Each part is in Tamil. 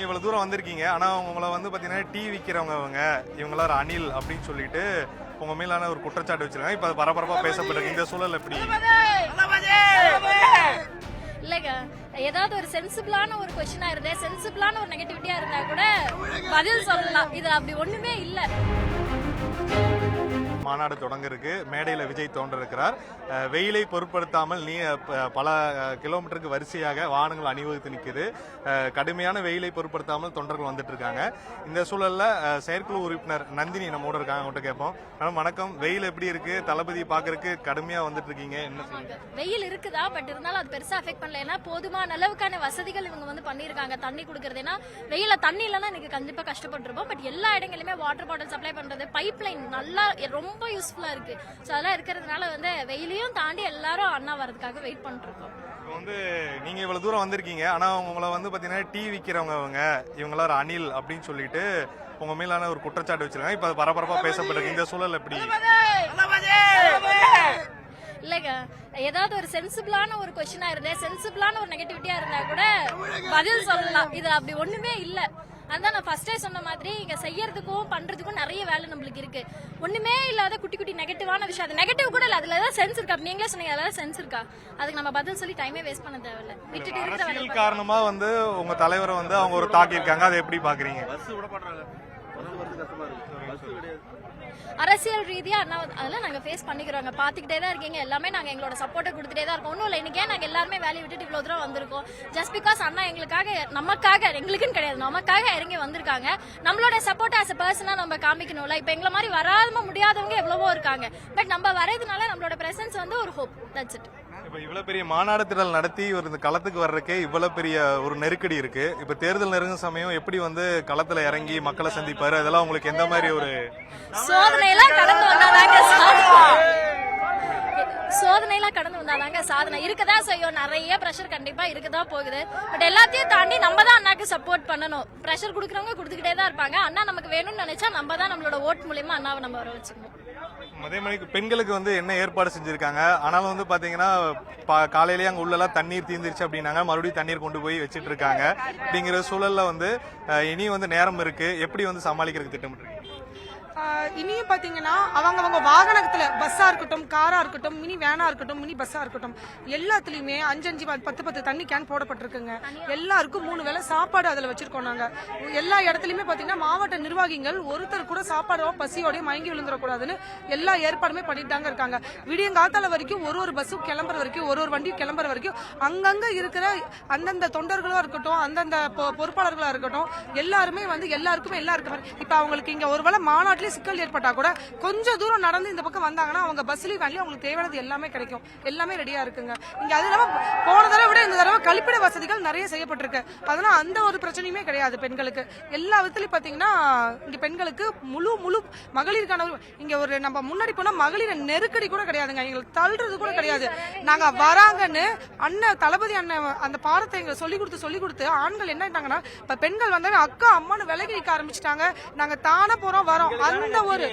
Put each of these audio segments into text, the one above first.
இவ்வளவு தூரம் வந்திருக்கீங்க. ஆனா உங்களை வந்து பாத்தீங்கன்னா டீ விக்கிறவங்க இவங்கள ஒரு அணில் அப்படின்னு சொல்லிட்டு உங்க மேலான ஒரு குற்றச்சாட்டு வச்சிருக்காங்க. இப்ப பரபரப்பா பேசப்பட்டிருக்கு. இந்த சூழல் எப்படி? இல்லைங்க, ஏதாவது ஒரு சென்சிபிளான ஒரு கொஸ்டினா இருந்தா, சென்சிபிளான ஒரு நெகட்டிவிட்டியா இருந்தா கூட பதில் சொல்லலாம். இது அப்படி ஒண்ணுமே இல்ல. மாநாடு தொடங்க இருக்கு. மேடையில விஜய் தோன்ற இருக்கிறார். வெயிலை பொருட்படுத்தாமல் பல கிலோமீட்டருக்கு வரிசையாக வாகனங்கள் அணிவகுத்து நிற்குது. கடுமையான வெயிலை பொருட்படுத்தாமல் தொண்டர்கள் வந்துட்டு இருக்காங்க. இந்த சூழல்ல செயற்குழு உறுப்பினர் நந்தினி நம்மோட இருக்காங்க. அவங்ககிட்ட கேட்போம். மேடம் வணக்கம். வெயில் எப்படி இருக்கு? தளபதி பாக்குறதுக்கு கடுமையா வந்துட்டு இருக்கீங்க, என்ன சொல்லுங்க? வெயில் இருக்குதா, பட் இருந்தாலும் அது பெருசா அஃபெக்ட் பண்ணல. ஏன்னா போதுமான அளவுக்கான வசதிகள் இவங்க வந்து பண்ணிருக்காங்க. தண்ணி குடுக்கறது, ஏன்னா வெயில தண்ணி இல்லைன்னா எனக்கு கண்டிப்பா கஷ்டப்பட்டிருப்போம். பட் எல்லா இடங்களிலுமே வாட்டர் பாட்டில் சப்ளை பண்றது, பைப் லைன் நல்லா ரொம்ப யூஸ்ஃபுல்லா இருக்கு. சோ அதெல்லாம் இருக்கிறதுனால வந்து வெயிலையும் தாண்டி எல்லாரும் அண்ணா வரதுக்காக வெயிட் பண்ணிட்டு இருக்கோம். வந்து நீங்க இவ்வளவு தூரம் வந்திருக்கீங்க. ஆனா உங்களை வந்து பாத்தீங்கன்னா டீ விக்கிறவங்க இவங்கள ஒரு அணில் அப்படின்னு சொல்லிட்டு உங்க மேலான ஒரு குற்றச்சாட்டு வச்சிருக்காங்க. இப்ப பரபரப்பா பேசப்பட்டிருக்கு. இந்த சூழல் எப்படி? இல்லைங்க, ஏதாவது ஒரு சென்சிபிளான ஒரு கொஸ்டினா இருந்தா, சென்சிபிளான ஒரு நெகட்டிவிட்டியா இருந்தா கூட பதில் சொல்லலாம். இது அப்படி ஒண்ணுமே இல்ல. அதான் நான் ஃபர்ஸ்டே சொன்ன மாதிரி இங்க செய்யறதுக்கும் பண்றதுக்கும் நிறைய வேலை நம்மளுக்கு இருக்கு. ஒண்ணுமே இல்லாத குட்டி குட்டி நெகட்டிவான விஷயம், அது நெகட்டிவ் கூட இல்ல, அதுல ஏதாவது சென்ஸ் இருக்கா? நீங்களே சொன்னீங்க, அதுல சென்ஸ் இருக்கா? அதுக்கு நம்ம பதில் சொல்லி டைமே வேஸ்ட் பண்ண தேவையில்ல. விட்டுட்டு அரசியல் காரணமா வந்து உங்க தலைவரை வந்து அவங்க ஒரு தாக்கி இருக்காங்க. அதை எப்படி பாக்குறீங்க? அரசியல் ரீதியா அண்ணா அதெல்லாம் நாங்க ஃபேஸ் பண்ணிக்கிறோங்க. பாத்துக்கிட்டே தான் இருக்கீங்க. எல்லாமே நாங்க எங்களோட சப்போர்ட்டை கொடுத்துட்டே தான் இருக்கோம். ஒன்றும் இல்லை, இன்னைக்கே நாங்க எல்லாருமே வேலையை விட்டுட்டு இவ்வளவு தூரம் வந்திருக்கோம். ஜஸ்ட் பிகாஸ் அண்ணா எங்களுக்காக, நமக்காக, எங்களுக்குன்னு கிடையாது, நமக்காக இறங்கி வந்திருக்காங்க. நம்மளோட சப்போர்ட் ஆஸ் அ பர்சனா நம்ம காமிக்கணும்ல. இப்ப எங்களை மாதிரி வராம முடியாதவங்க எவ்வளவோ இருக்காங்க. பட் நம்ம வரதுனால நம்மளோட பிரசன்ஸ் வந்து ஒரு ஹோப். That's it. இப்ப இவ்வளவு பெரிய மாநாடு திடல் நடத்தி ஒரு இந்த களத்துக்கு வர்றதுக்கே இவ்வளவு பெரிய ஒரு நெருக்கடி இருக்கு. இப்ப தேர்தல் நெருங்கும் சமயம் எப்படி வந்து களத்துல இறங்கி மக்களை சந்திப்பாரு? அதெல்லாம் உங்களுக்கு எந்த மாதிரி ஒரு சோதனையெல்லாம் கடந்து வந்தாதாங்க சாதனை இருக்கதான் செய்யும். நிறைய பிரஷர் கண்டிப்பா இருக்கதான் போகுது. பட் எல்லாத்தையும் தாண்டி நம்ம தான் அண்ணாக்கு சப்போர்ட் பண்ணணும். பிரஷர் கொடுக்கறவங்க கொடுத்துக்கிட்டே தான் இருப்பாங்க. அண்ணா நமக்கு வேணும்னு நினைச்சா நம்ம தான் நம்மளோட ஓட் மூலியமா அண்ணாவை நம்ம வர வச்சுக்கணும். அதே மாதிரி பெண்களுக்கு வந்து என்ன ஏற்பாடு செஞ்சிருக்காங்க? ஆனாலும் வந்து பாத்தீங்கன்னா காலையிலேயே அங்க உள்ளெல்லாம் தண்ணீர் தீர்ந்துருச்சு அப்படின்னாங்க. மறுபடியும் தண்ணீர் கொண்டு போய் வச்சிட்டு இருக்காங்க. அப்படிங்கிற சூழல்ல வந்து இனி வந்து நேரம் இருக்கு. எப்படி வந்து சமாளிக்கிறதுக்கு திட்டமிட்டு? இனியும் பாத்தீங்கன்னா அவங்க வாகனத்துல பஸ்ஸா இருக்கட்டும், காரா இருக்கட்டும், மினி வேனா இருக்கட்டும், மினி பஸ்ஸா இருக்கட்டும், எல்லாத்துலயுமே 5 10 தண்ணி கேன் போடப்பட்டிருக்குங்க. எல்லாருக்கும் 3 வேளை சாப்பாடு அதுல வச்சிருக்கோம். நாங்க எல்லா இடத்துலயுமே பாத்தீங்கன்னா மாவட்ட நிர்வாகிகள் ஒருத்தர் கூட சாப்பாடோ பசியோடய மயங்கி விழுந்துடக்கூடாதுன்னு எல்லா ஏற்பாடுமே பண்ணிட்டாங்க இருக்காங்க. விடியங்காத்தால வரைக்கும் ஒரு பஸ்ஸும் கிளம்புற வரைக்கும், ஒரு வண்டியும் கிளம்புற வரைக்கும் அங்கங்க இருக்கிற அந்தந்த தொண்டர்களா இருக்கட்டும், அந்தந்த பொறுப்பாளர்களா இருக்கட்டும், எல்லாருமே வந்து எல்லாருக்குமே எல்லாம் இருக்க மாதிரி. இப்ப அவங்களுக்கு இங்க ஒருவேளை மாநாட்டிலே சிக்கல் ஏற்பட்டா கூட கொஞ்சம் தூரம் நடந்து இந்த பக்கம் வந்தாங்கன்னா அவங்க பஸ்லயும் வேலையும் அவங்களுக்கு தேவையானது எல்லாமே கிடைக்கும். எல்லாமே ரெடியா இருக்குங்க. இங்க அது இல்லாம போன தடவை விட இந்த தடவை கழிப்பிட வசதிகள் நிறைய செய்யப்பட்டிருக்கு. அதனால அந்த ஒரு பிரச்சனையுமே கிடையாது பெண்களுக்கு. எல்லா விதத்திலயும் பாத்தீங்கன்னா இங்க பெண்களுக்கு முழு மகளிருக்கான இங்க ஒரு நம்ம முன்னாடி போனா மகளிர் நெருக்கடி கூட கிடையாதுங்க. எங்களுக்கு தள்ளுறது கூட கிடையாது. நாங்க வராங்கன்னு அண்ணன் தளபதி அண்ணன் அந்த பாடத்தை எங்க சொல்லி கொடுத்து ஆண்கள் என்ன ஆயிட்டாங்கன்னா இப்ப பெண்கள் வந்தாங்க அக்கா அம்மான்னு விலகி நிற்க ஆரம்பிச்சுட்டாங்க. நாங்க தானே போறோம் வரோம். அந்த ஒரு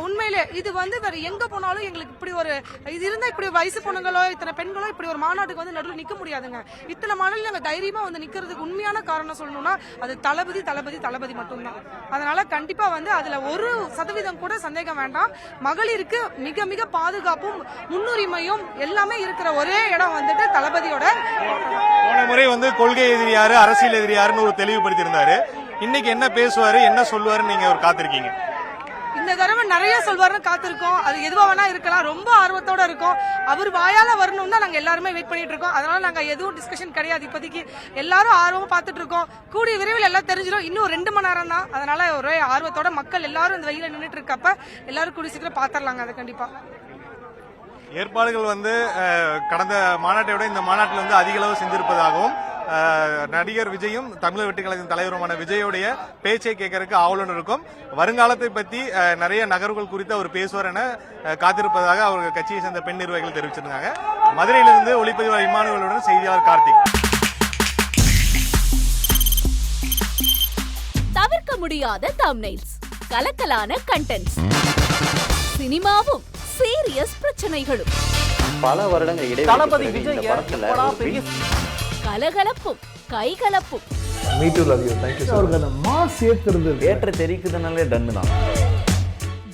உண்மையிலே இது வந்து வேற எங்க போனாலும் எங்களுக்கு இப்படி ஒரு இது இருந்தா இப்படி வயசு பொண்ணுங்களோ இத்தனை பெண்களோ இப்படி ஒரு மாநாட்டுக்கு வந்து நடுவில் நிக்க முடியாதுங்க. இத்தனை மாநாட்டில் நாங்க தைரியமா வந்து நிக்கிறதுக்கு உண்மையான காரணம் சொல்லணும்னா அது தளபதி மட்டும்தான். அதனால கண்டிப்பா வந்து அதுல 1% கூட சந்தேகம் வேண்டாம். மகளிருக்கு மிக மிக பாதுகாப்பும் முன்னுரிமையும் எல்லாமே இருக்கிற ஒரே இடம் வந்துட்டு தளபதியோட. போன முறை வந்து கொள்கை எதிரி யாரு, அரசியல் எதிரி யாருன்னு ஒரு தெளிவுபடுத்தி இருந்தாரு. இன்னைக்கு என்ன பேசுவாரு, என்ன சொல்லுவாரு நீங்க ஒரு காத்திருக்கீங்க? இந்த தடவை நிறைய சொல்வாருன்னு காத்திருக்கோம். அது எதுவா வேணா இருக்கலாம். ரொம்ப ஆர்வத்தோட இருக்கும். அவர் வாயால வரணும் தான் நாங்க எல்லாருமே வெயிட் பண்ணிட்டு இருக்கோம். அதனால நாங்க எதுவும் டிஸ்கஷன் கிடையாது. இப்போதைக்கு எல்லாரும் ஆர்வமா பாத்துட்டு இருக்கோம். கூடிய விரைவில் எல்லாம் தெரிஞ்சிடும். இன்னும் 2 மணி நேரம் தான். அதனால ஒரே ஆர்வத்தோட மக்கள் எல்லாரும் இந்த வெயில நின்றுட்டு இருக்கப்ப எல்லாரும் கூடிய சீக்கிரம் பாத்திரலாங்க. அது கண்டிப்பா ஏற்பாடுகள் வந்து கடந்த மாநாட்டை விட இந்த மாநாட்டில் வந்து அதிக அளவு செஞ்சிருப்பதாகவும் நடிகர் விஜயும் தமிழக வெற்றி கழகத்தின் தலைவருமான விஜயோடைய பேச்சை கேட்கறதுக்கு ஆவலுடன் இருக்கும். வருங்காலத்தை பற்றி நிறைய நகர்வுகள் குறித்து அவர் பேசுவார் என காத்திருப்பதாக அவர் கட்சியை சேர்ந்த பெண் நிர்வாகிகள் தெரிவிச்சிருந்தாங்க. மதுரையிலிருந்து ஒளிப்பதிவாளர் இமானுவேலுடன் செய்தியாளர் கார்த்திக். தவிர்க்க முடியாத தம்ப்நெயில்ஸ், கலக்கலான கண்டென்ட்ஸ், சினிமாவும் சீரியஸ் பிரச்சனைகளும், பல வருடங்கள் இடைவெளி கலகலப்பும் கைகலப்பும் me too love you. Thank you sir. அவருக்கு அந்த மாஸ் ஏத்துறது ஏற்ற தெரிக்குதுனாலே டன்னு தான்.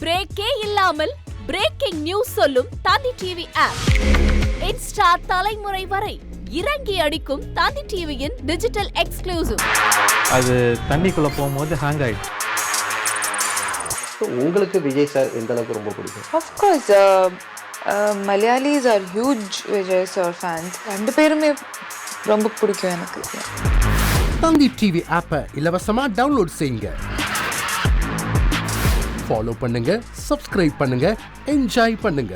பிரேக்கே இல்லாமல் பிரேக்கிங் நியூஸ் சொல்லும் தந்தி டிவி ஆப். இன்ஸ்டா தலைமுறை வரை இறங்கி அடிக்கும் தந்தி டிவியின் டிஜிட்டல் எக்ஸ்க்ளூசிவ். அது தண்ணிக்குள்ள போகும்போது ஹேங் ஆயிடுச்சு. உங்களுக்கு விஜய் சார் எந்த அளவுக்கு ரொம்ப பிடிக்கும்? Of course, Malayalis are huge Vijay sir fans. ரெண்டு பேருமே ரொம்ப பிடிக்கும் எனக்கு. தந்தி டிவி ஆப்பை இலவசமா டவுன்லோட் செய்யுங்க. ஃபாலோ பண்ணுங்க, சப்ஸ்கிரைப் பண்ணுங்க, என்ஜாய் பண்ணுங்க.